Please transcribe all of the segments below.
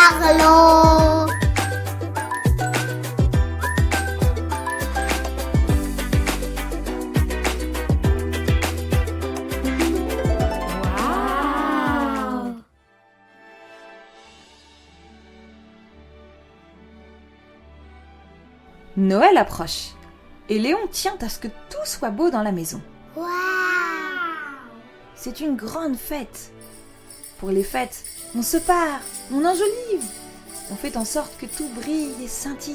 Carlo. Waouh! Noël approche et Léon tient à ce que tout soit beau dans la maison. Waouh. C'est une grande fête. Pour les fêtes, on se pare, on enjolive, on fait en sorte que tout brille et scintille.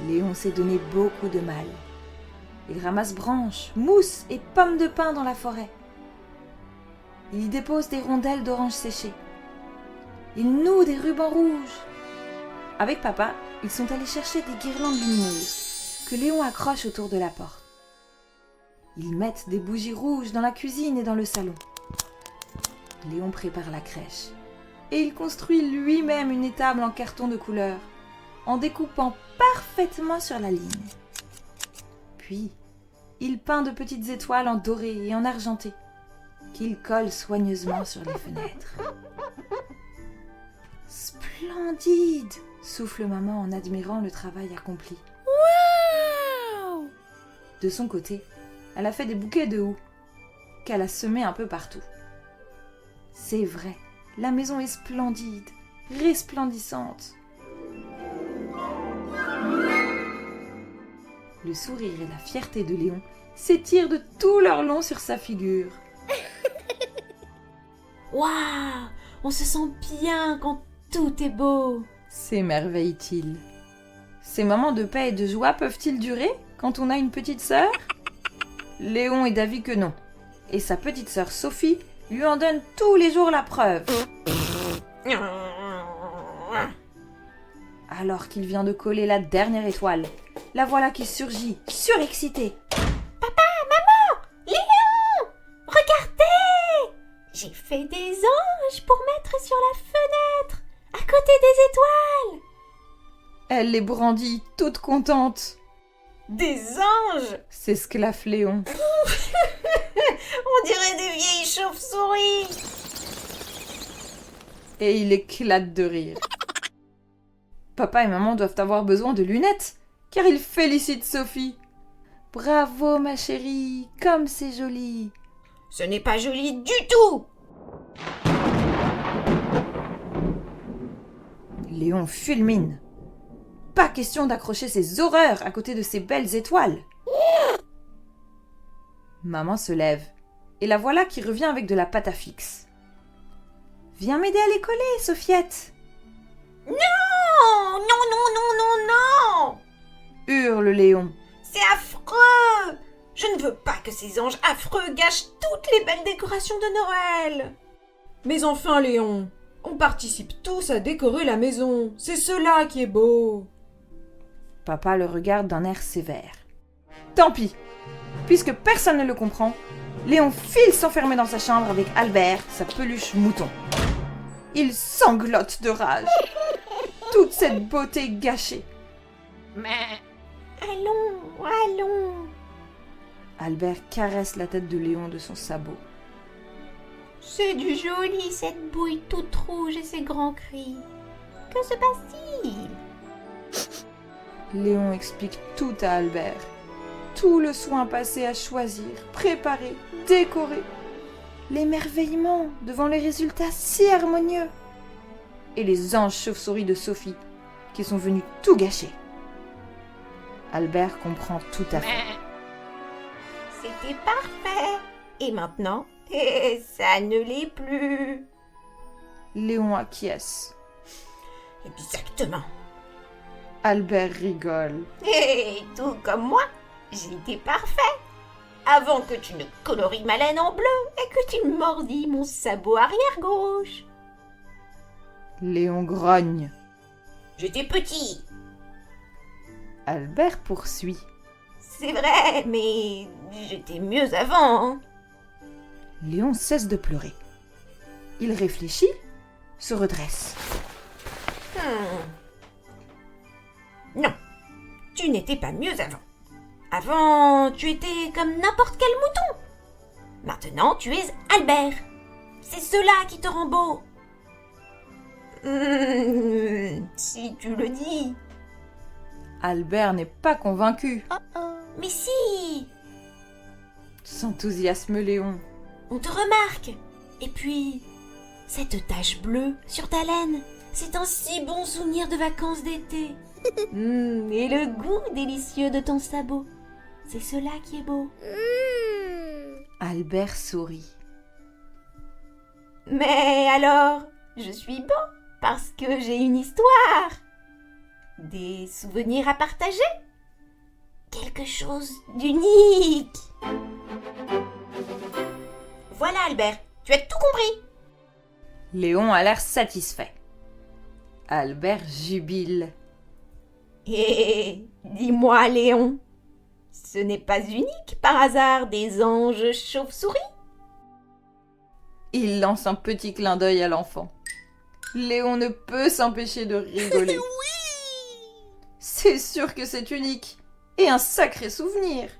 Léon s'est donné beaucoup de mal. Il ramasse branches, mousses et pommes de pin dans la forêt. Il y dépose des rondelles d'oranges séchées. Il noue des rubans rouges. Avec papa, ils sont allés chercher des guirlandes lumineuses que Léon accroche autour de la porte. Ils mettent des bougies rouges dans la cuisine et dans le salon. Léon prépare la crèche et il construit lui-même une étable en carton de couleur en découpant parfaitement sur la ligne. Puis, il peint de petites étoiles en doré et en argenté qu'il colle soigneusement sur les fenêtres. Splendide! Souffle maman en admirant le travail accompli. Waouh! De son côté, elle a fait des bouquets de houx qu'elle a semés un peu partout. C'est vrai, la maison est splendide, resplendissante. Le sourire et la fierté de Léon s'étirent de tout leur long sur sa figure. Waouh! On se sent bien quand tout est beau. S'émerveille-t-il. Ces moments de paix et de joie peuvent-ils durer quand on a une petite sœur? Léon est d'avis que non. Et sa petite sœur Sophie lui en donne tous les jours la preuve. Alors qu'il vient de coller la dernière étoile, la voilà qui surgit, surexcitée. Léon! Regardez! J'ai fait des anges pour mettre sur la fenêtre, à côté des étoiles. Elle les brandit, toute contente. Des anges? S'esclaffe Léon. On dirait des vieilles chauves-souris. Et il éclate de rire. Papa et maman doivent avoir besoin de lunettes, car ils félicitent Sophie. Bravo ma chérie, comme c'est joli. Ce n'est pas joli du tout. Léon fulmine. Pas question d'accrocher ces horreurs à côté de ces belles étoiles. Maman se lève, et la voilà qui revient avec de la pâte à fixe. Viens m'aider à les coller, Sophiette, Non, non, non, non, non, non. hurle Léon. C'est affreux. Je ne veux pas que ces anges affreux gâchent toutes les belles décorations de Noël. Mais enfin, Léon, on participe tous à décorer la maison. C'est cela qui est beau. Papa le regarde d'un air sévère. Tant pis, puisque personne ne le comprend, Léon file s'enfermer dans sa chambre avec Albert, sa peluche mouton. Il sanglote de rage. Toute cette beauté gâchée. Allons, allons. Albert caresse la tête de Léon de son sabot. C'est du joli, cette bouille toute rouge et ces grands cris. Que se passe-t-il? Léon explique tout à Albert. Tout le soin passé à choisir, préparer, décorer. L'émerveillement devant les résultats si harmonieux. Et les anges chauves-souris de Sophie qui sont venus tout gâcher. Albert comprend tout à fait. C'était parfait. Et maintenant, ça ne l'est plus. Léon acquiesce. Exactement. Albert rigole. Et tout comme moi, j'étais parfait. Avant que tu ne colories ma laine en bleu et que tu mordis mon sabot arrière gauche. Léon grogne. J'étais petit. Albert poursuit. C'est vrai, mais j'étais mieux avant. Hein. Léon cesse de pleurer. Il réfléchit, se redresse. Non, tu n'étais pas mieux avant. Avant, tu étais comme n'importe quel mouton. Maintenant, tu es Albert. C'est cela qui te rend beau. Si tu le dis. Albert n'est pas convaincu, Mais si, s'enthousiasme Léon. on te remarque. Et puis, cette tache bleue sur ta laine, c'est un si bon souvenir de vacances d'été. Et le goût délicieux de ton sabot, c'est cela qui est beau. Albert sourit. Mais alors, je suis beau parce que j'ai une histoire. Des souvenirs à partager. Quelque chose d'unique. Voilà Albert, tu as tout compris. Léon a l'air satisfait. Albert jubile. Et dis-moi Léon, ce n'est pas unique par hasard des anges chauves-souris? Il lance un petit clin d'œil à l'enfant. Léon ne peut s'empêcher de rigoler. C'est sûr que c'est unique et un sacré souvenir.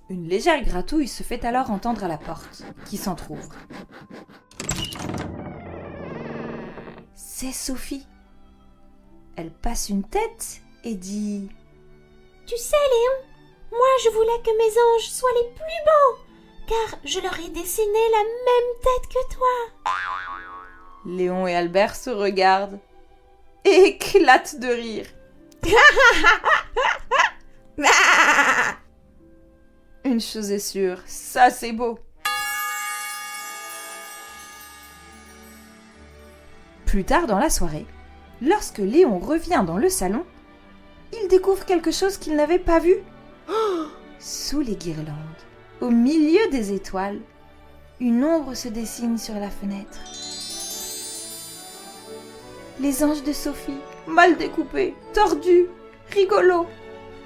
Une légère gratouille se fait alors entendre à la porte, qui s'entr'ouvre. C'est Sophie. Elle passe une tête et dit « Tu sais Léon, moi je voulais que mes anges soient les plus beaux, car je leur ai dessiné la même tête que toi. » Léon et Albert se regardent et éclatent de rire. Une chose est sûre, ça c'est beau. Plus tard dans la soirée, lorsque Léon revient dans le salon, il découvre quelque chose qu'il n'avait pas vu. Sous les guirlandes, au milieu des étoiles, une ombre se dessine sur la fenêtre. Les anges de Sophie, mal découpés, tordus, rigolos,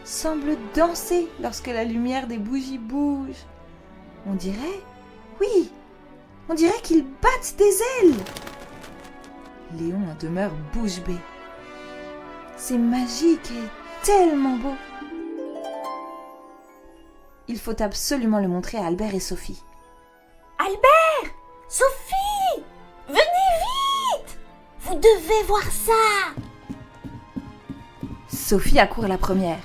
semblent danser lorsque la lumière des bougies bouge. On dirait, oui, on dirait qu'ils battent des ailes. Léon en demeure bouche bée. C'est magique et tellement beau. Il faut absolument le montrer à Albert et Sophie. Albert, Sophie, venez vite! Vous devez voir ça! Sophie accourt la première,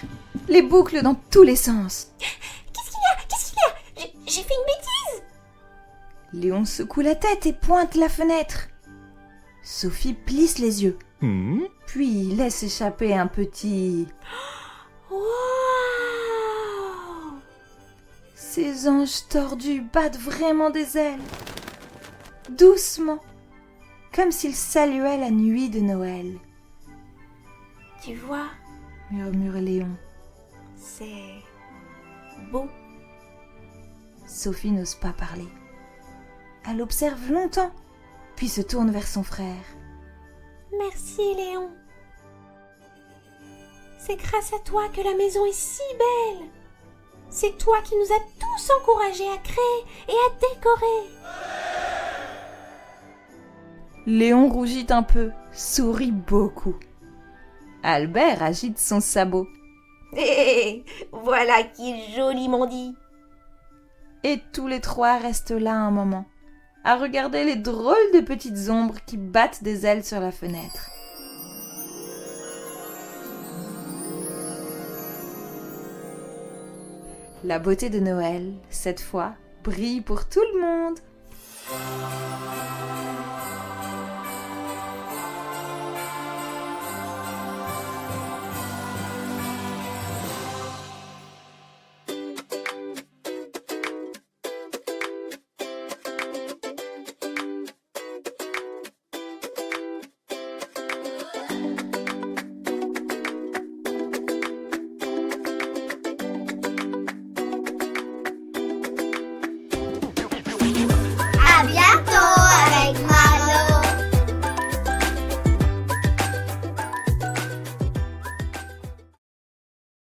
les boucles dans tous les sens. Qu'est-ce qu'il y a? Qu'est-ce qu'il y a? J'ai fait une bêtise! Léon secoue la tête et pointe la fenêtre. Sophie plisse les yeux, puis laisse échapper un petit... Wow! Ces anges tordus battent vraiment des ailes. Doucement, comme s'ils saluaient la nuit de Noël. Tu vois, Murmure Léon. c'est beau. Sophie n'ose pas parler. Elle observe longtemps, puis se tourne vers son frère. Merci Léon. C'est grâce à toi que la maison est si belle. C'est toi qui nous as tous encouragés à créer et à décorer. Léon rougit un peu, sourit beaucoup. Albert agite son sabot. Hé, voilà qui est joliment dit. Et tous les trois restent là un moment, à regarder les drôles de petites ombres qui battent des ailes sur la fenêtre. La beauté de Noël, cette fois, brille pour tout le monde.